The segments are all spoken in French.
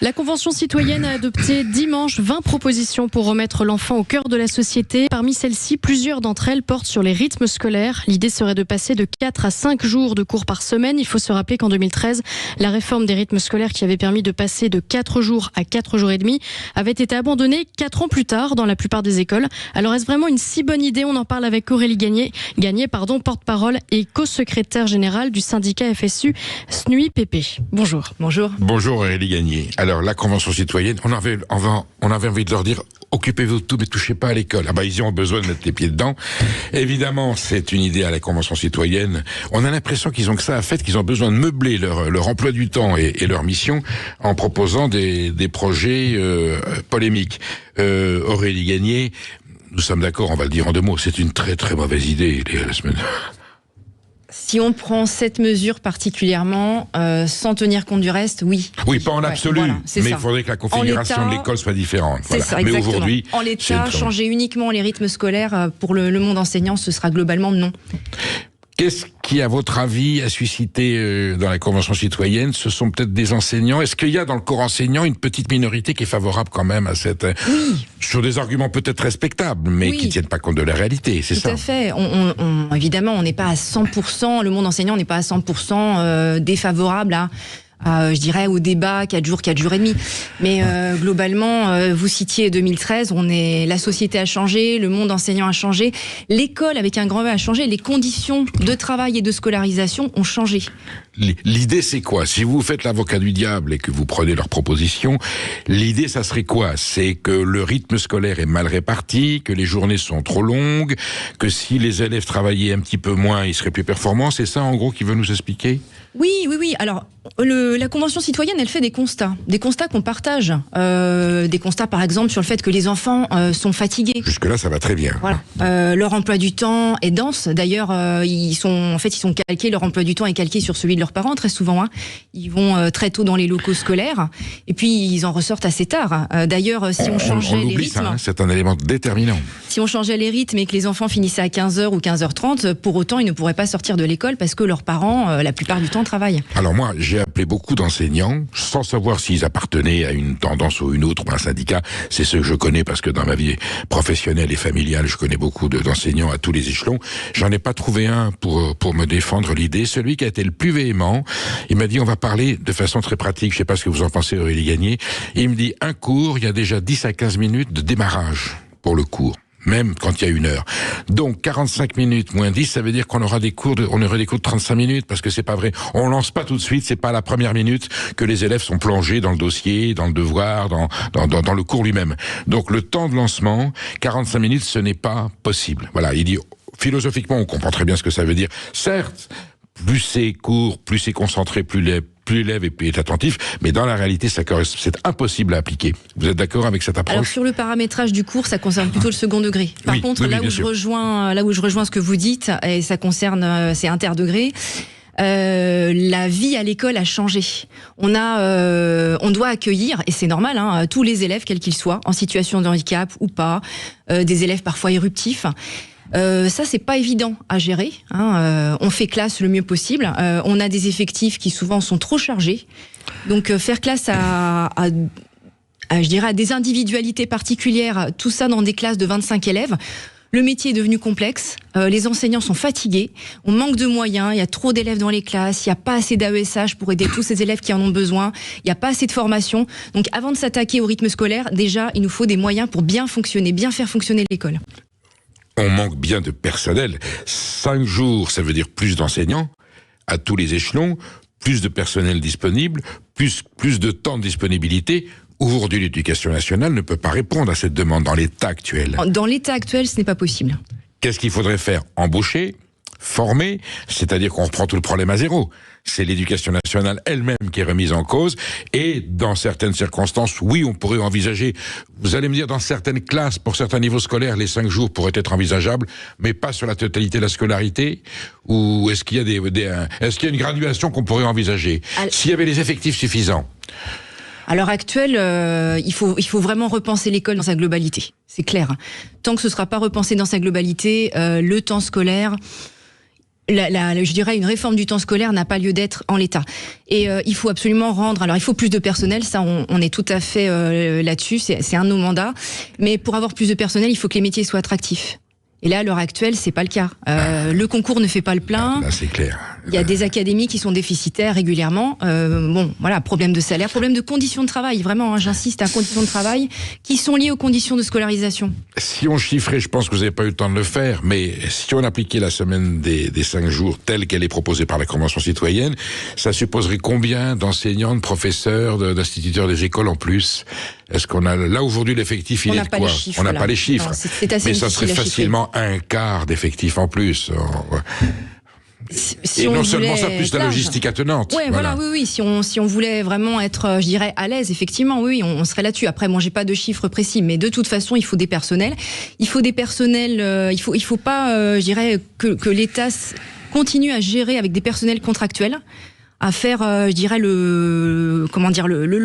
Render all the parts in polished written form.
La Convention citoyenne a adopté dimanche 20 propositions pour remettre l'enfant au cœur de la société. Parmi celles-ci, plusieurs d'entre elles portent sur les rythmes scolaires. L'idée serait de passer de 4 à 5 jours de cours par semaine. Il faut se rappeler qu'en 2013, la réforme des rythmes scolaires qui avait permis de passer de 4 jours à 4 jours et demi avait été abandonnée 4 ans plus tard dans la plupart des écoles. Alors est-ce vraiment une si bonne idée? On en parle avec Aurélie Gagné, porte-parole et co-secrétaire générale du syndicat FSU SNUI-PP. Bonjour. Bonjour. Bonjour Aurélie Gagné. Alors la Convention citoyenne, on avait envie de leur dire occupez-vous de tout mais touchez pas à l'école. Ah bah ils ont besoin de mettre les pieds dedans. Évidemment, c'est une idée à la Convention citoyenne. On a l'impression qu'ils ont que ça à faire, qu'ils ont besoin de meubler leur emploi du temps et leur mission en proposant des projets polémiques. Aurélie Gagné, nous sommes d'accord, on va le dire en 2 mots, c'est une très très mauvaise idée la semaine. Si on prend cette mesure particulièrement, sans tenir compte du reste, oui. Oui, pas en absolu, voilà, mais il faudrait que la configuration de l'école soit différente. C'est ça, exactement. Mais aujourd'hui, en l'état, changer uniquement les rythmes scolaires pour le monde enseignant, ce sera globalement non. Qu'est-ce qui, à votre avis, a suscité dans la Convention citoyenne? Ce sont peut-être des enseignants. Est-ce qu'il y a dans le corps enseignant une petite minorité qui est favorable quand même à cette... Oui. Sur des arguments peut-être respectables, mais qui ne tiennent pas compte de la réalité, c'est ça? Tout à fait. Évidemment, on n'est pas à 100%, le monde enseignant n'est pas à 100% défavorable je dirais au débat 4 jours et demi. Mais globalement, vous citiez 2013, la société a changé, le monde enseignant a changé, l'école avec un grand V a changé, les conditions de travail et de scolarisation ont changé. L'idée c'est quoi? Si vous faites l'avocat du diable et que vous prenez leurs propositions, l'idée ça serait quoi? C'est que le rythme scolaire est mal réparti, que les journées sont trop longues, que si les élèves travaillaient un petit peu moins, ils seraient plus performants. C'est ça en gros qu'il veut nous expliquer? Oui. Alors, la Convention citoyenne, elle fait des constats qu'on partage. Des constats, par exemple, sur le fait que les enfants sont fatigués. Jusque-là, ça va très bien. Voilà. Leur emploi du temps est dense. D'ailleurs, ils sont calqués. Leur emploi du temps est calqué sur celui de leurs parents très souvent. Ils vont très tôt dans les locaux scolaires, et puis ils en ressortent assez tard. D'ailleurs, si on changeait les rythmes, c'est un élément déterminant. Si on changeait les rythmes et que les enfants finissaient à 15h ou 15h30, pour autant, ils ne pourraient pas sortir de l'école parce que leurs parents, la plupart du temps, travaillent. Alors moi, j'ai appelé beaucoup d'enseignants, sans savoir s'ils appartenaient à une tendance ou une autre, ou à un syndicat. C'est ceux que je connais parce que dans ma vie professionnelle et familiale, je connais beaucoup d'enseignants à tous les échelons. J'en ai pas trouvé un pour me défendre l'idée. Celui qui a été le plus véhément, il m'a dit on va parler de façon très pratique. Je sais pas ce que vous en pensez, Aurélie Gagné. Il me dit un cours, il y a déjà 10 à 15 minutes de démarrage pour le cours. Même quand il y a 1 heure. Donc, 45 minutes moins 10, ça veut dire qu'on aura des cours de 35 minutes, parce que c'est pas vrai. On lance pas tout de suite, c'est pas à la première minute que les élèves sont plongés dans le dossier, dans le devoir, dans le cours lui-même. Donc, le temps de lancement, 45 minutes, ce n'est pas possible. Voilà. Il dit, philosophiquement, on comprend très bien ce que ça veut dire. Certes, plus c'est court, plus c'est concentré, plus l'élève est attentif, mais dans la réalité, c'est impossible à appliquer. Vous êtes d'accord avec cette approche? Alors sur le paramétrage du cours, ça concerne plutôt le second degré. Par contre, là où je rejoins ce que vous dites, et ça concerne c'est interdegré. La vie à l'école a changé. On doit accueillir, et c'est normal, tous les élèves, quels qu'ils soient, en situation de handicap ou pas, des élèves parfois éruptifs. Ça, c'est pas évident à gérer. On fait classe le mieux possible. On a des effectifs qui souvent sont trop chargés. Donc, faire classe à des individualités particulières, tout ça dans des classes de 25 élèves. Le métier est devenu complexe. Les enseignants sont fatigués. On manque de moyens. Il y a trop d'élèves dans les classes. Il n'y a pas assez d'AESH pour aider tous ces élèves qui en ont besoin. Il n'y a pas assez de formation. Donc, avant de s'attaquer au rythme scolaire, déjà, il nous faut des moyens pour bien faire fonctionner l'école. On manque bien de personnel. 5 jours, ça veut dire plus d'enseignants à tous les échelons, plus de personnel disponible, plus de temps de disponibilité. Aujourd'hui, l'éducation nationale ne peut pas répondre à cette demande dans l'état actuel. Dans l'état actuel, ce n'est pas possible. Qu'est-ce qu'il faudrait faire? Embaucher, former, c'est-à-dire qu'on reprend tout le problème à zéro. C'est l'éducation nationale elle-même qui est remise en cause, et dans certaines circonstances, oui, on pourrait envisager, vous allez me dire, dans certaines classes, pour certains niveaux scolaires, les 5 jours pourraient être envisageables, mais pas sur la totalité de la scolarité, ou est-ce qu'il y a est-ce qu'il y a une graduation qu'on pourrait envisager? S'il y avait les effectifs suffisants. À l'heure actuelle, il faut vraiment repenser l'école dans sa globalité, c'est clair. Tant que ce ne sera pas repensé dans sa globalité, le temps scolaire... je dirais une réforme du temps scolaire n'a pas lieu d'être en l'état. Et il faut absolument rendre. Alors il faut plus de personnel, ça on est tout à fait là-dessus. C'est un de nos mandats. Mais pour avoir plus de personnel, il faut que les métiers soient attractifs. Et là, à l'heure actuelle, c'est pas le cas. Le concours ne fait pas le plein. Là, c'est clair. Il y a des académies qui sont déficitaires régulièrement. Bon, voilà, problème de salaire, problème de conditions de travail. Vraiment, j'insiste, à conditions de travail qui sont liées aux conditions de scolarisation. Si on chiffrait, je pense que vous n'avez pas eu le temps de le faire, mais si on appliquait la semaine des 5 jours telle qu'elle est proposée par la Convention citoyenne, ça supposerait combien d'enseignants, de professeurs, d'instituteurs des écoles en plus? Est-ce qu'on a là aujourd'hui l'effectif, il est de quoi? On n'a pas les chiffres. C'est assez mais ça serait facilement un quart d'effectif en plus. Si et non seulement voulait ça, plus la logistique attenante. Ouais, voilà, oui. Si on voulait vraiment être, je dirais, à l'aise, effectivement, oui, on serait là-dessus. Après, moi, j'ai pas de chiffres précis, mais de toute façon, il faut des personnels. Il faut des personnels. Il faut pas, je dirais, que l'État continue à gérer avec des personnels contractuels, à faire, je dirais, le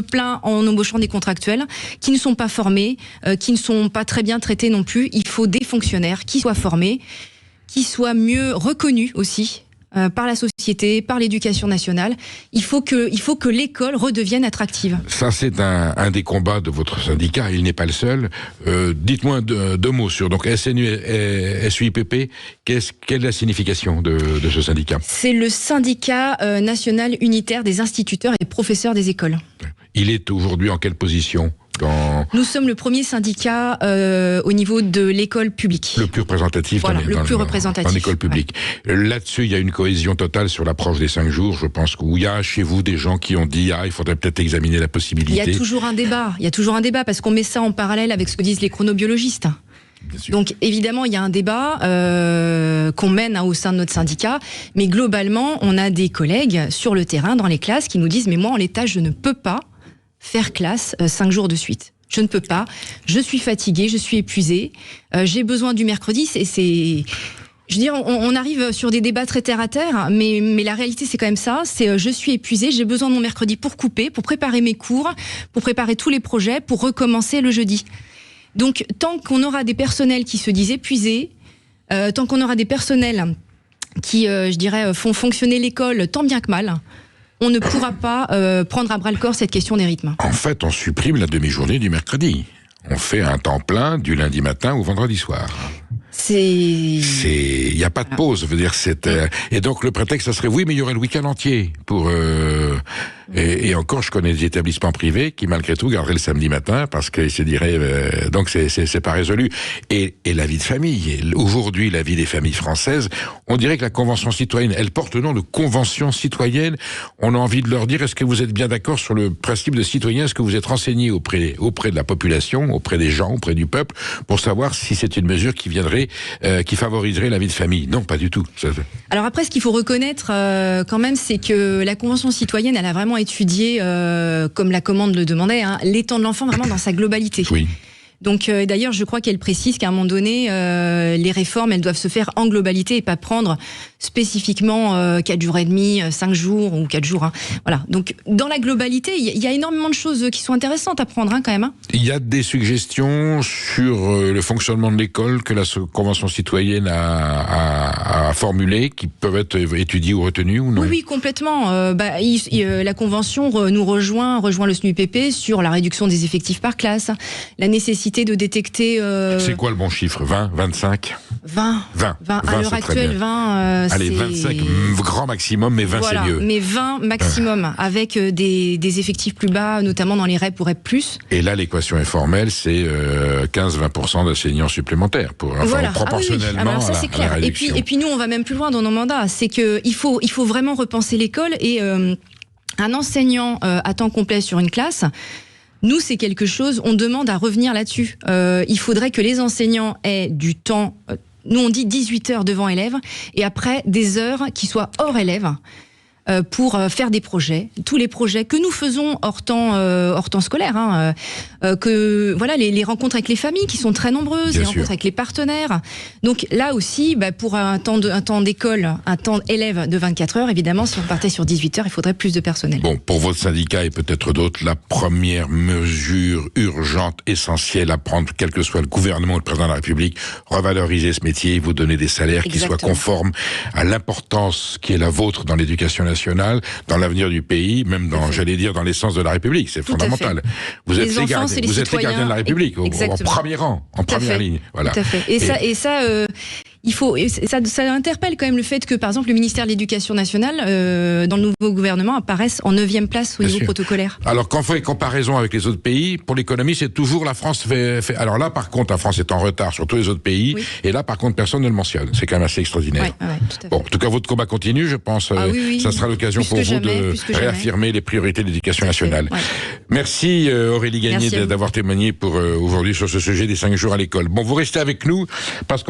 plein en embauchant des contractuels qui ne sont pas formés, qui ne sont pas très bien traités non plus. Il faut des fonctionnaires qui soient formés, qui soient mieux reconnus aussi par la société, par l'éducation nationale. Il faut que l'école redevienne attractive. Ça, c'est un des combats de votre syndicat. Il n'est pas le seul. Dites-moi deux mots sur donc SUIPP. Quelle est la signification de ce syndicat? C'est le syndicat national unitaire des instituteurs et professeurs des écoles. Il est aujourd'hui en quelle position? Nous sommes le premier syndicat au niveau de l'école publique. Le plus représentatif, voilà, représentatif dans l'école publique. Ouais. Là-dessus, il y a une cohésion totale sur l'approche des 5 jours. Je pense qu'il y a chez vous des gens qui ont dit il faudrait peut-être examiner la possibilité. Il y a toujours un débat parce qu'on met ça en parallèle avec ce que disent les chronobiologistes. Donc évidemment, il y a un débat qu'on mène au sein de notre syndicat, mais globalement, on a des collègues sur le terrain, dans les classes, qui nous disent mais moi, en l'état, je ne peux pas faire classe 5 jours de suite. Je ne peux pas. Je suis fatiguée, je suis épuisée. J'ai besoin du mercredi. Je veux dire, on arrive sur des débats très terre à terre, mais la réalité, c'est quand même ça. C'est je suis épuisée, j'ai besoin de mon mercredi pour couper, pour préparer mes cours, pour préparer tous les projets, pour recommencer le jeudi. Donc, tant qu'on aura des personnels qui se disent épuisés, tant qu'on aura des personnels qui, je dirais, font fonctionner l'école tant bien que mal, on ne pourra pas prendre à bras-le-corps cette question des rythmes. En fait, on supprime la demi-journée du mercredi. On fait un temps plein du lundi matin au vendredi soir. Il n'y a pas de pause, veut dire et donc le prétexte, ça serait oui, mais il y aurait le week-end entier pour. Et encore, je connais des établissements privés qui malgré tout garderaient le samedi matin parce qu'ils se diraient donc c'est pas résolu. Et la vie de famille, aujourd'hui la vie des familles françaises, on dirait que la Convention citoyenne, elle porte le nom de Convention citoyenne. On a envie de leur dire est-ce que vous êtes bien d'accord sur le principe de citoyen? Est-ce que vous êtes renseigné auprès de la population, auprès des gens, auprès du peuple, pour savoir si c'est une mesure qui viendrait qui favoriserait la vie de famille? Non, pas du tout. Alors après, ce qu'il faut reconnaître quand même, c'est que la Convention citoyenne, elle a vraiment étudié, comme la commande le demandait, les temps de l'enfant vraiment dans sa globalité. Oui. Donc d'ailleurs, je crois qu'elle précise qu'à un moment donné, les réformes, elles doivent se faire en globalité et pas prendre spécifiquement 4 jours et demi, 5 jours ou 4 jours. Voilà. Donc dans la globalité, il y a énormément de choses qui sont intéressantes à prendre quand même. Il y a des suggestions sur le fonctionnement de l'école que la Convention citoyenne a formulées, qui peuvent être étudiées ou retenues ou non? Oui, complètement. La Convention nous rejoint le SNUIPP sur la réduction des effectifs par classe, la nécessité de détecter... C'est quoi le bon chiffre? 20, 25? 20. À l'heure actuelle, 20... Allez, 25, grand maximum, mais 20 voilà, c'est mieux. Mais 20 maximum, avec des effectifs plus bas, notamment dans les REP ou REP+. Et là, l'équation informelle, c'est 15-20% d'enseignants supplémentaires, proportionnellement. Alors ça, c'est clair. Et puis nous, on va même plus loin dans nos mandats. C'est qu'il faut vraiment repenser l'école et un enseignant à temps complet sur une classe... Nous, c'est quelque chose, on demande à revenir là-dessus. Il faudrait que les enseignants aient du temps, nous on dit 18 heures devant élèves, et après des heures qui soient hors élèves. pour faire des projets, tous les projets que nous faisons hors temps scolaire, hein, que voilà les rencontres avec les familles qui sont très nombreuses, Bien les sûr. rencontres avec les partenaires. Donc là aussi, pour un temps d'école, un temps élève de 24 heures, évidemment, si on partait sur 18 heures, il faudrait plus de personnel. Bon, pour votre syndicat et peut-être d'autres, la première mesure urgente, essentielle à prendre, quel que soit le gouvernement ou le président de la République, revaloriser ce métier, vous donner des salaires qui soient Exactement. conformes à l'importance qui est la vôtre dans l'éducation nationale, dans l'avenir du pays, même dans, j'allais dire, dans l'essence de la République. C'est Tout à fondamental. fait. Vous êtes Les les enfants, gardiens, c'est les vous êtes les citoyens. gardiens de la République, en Exactement. premier rang, en Tout à première fait. ligne. Voilà. Tout à fait. Et ça, il faut, et ça interpelle quand même le fait que, par exemple, le ministère de l'Éducation nationale, dans le nouveau gouvernement, apparaisse en 9e place au Bien niveau sûr. protocolaire. Alors, quand on fait une comparaison avec les autres pays, pour l'économie, c'est toujours la France fait. Alors là, par contre, la France est en retard sur tous les autres pays. Oui. Et là, par contre, personne ne le mentionne. C'est quand même assez extraordinaire. Ouais, tout à fait. Bon, en tout cas, votre combat continue, je pense. Ah oui. Ça sera l'occasion Plus pour que vous jamais, de plus que jamais. réaffirmer les priorités de l'éducation Tout à fait, nationale. ouais. Merci Aurélie Gagné Merci à vous. d'avoir témoigné pour aujourd'hui sur ce sujet des 5 jours à l'école. Bon, vous restez avec nous parce qu'on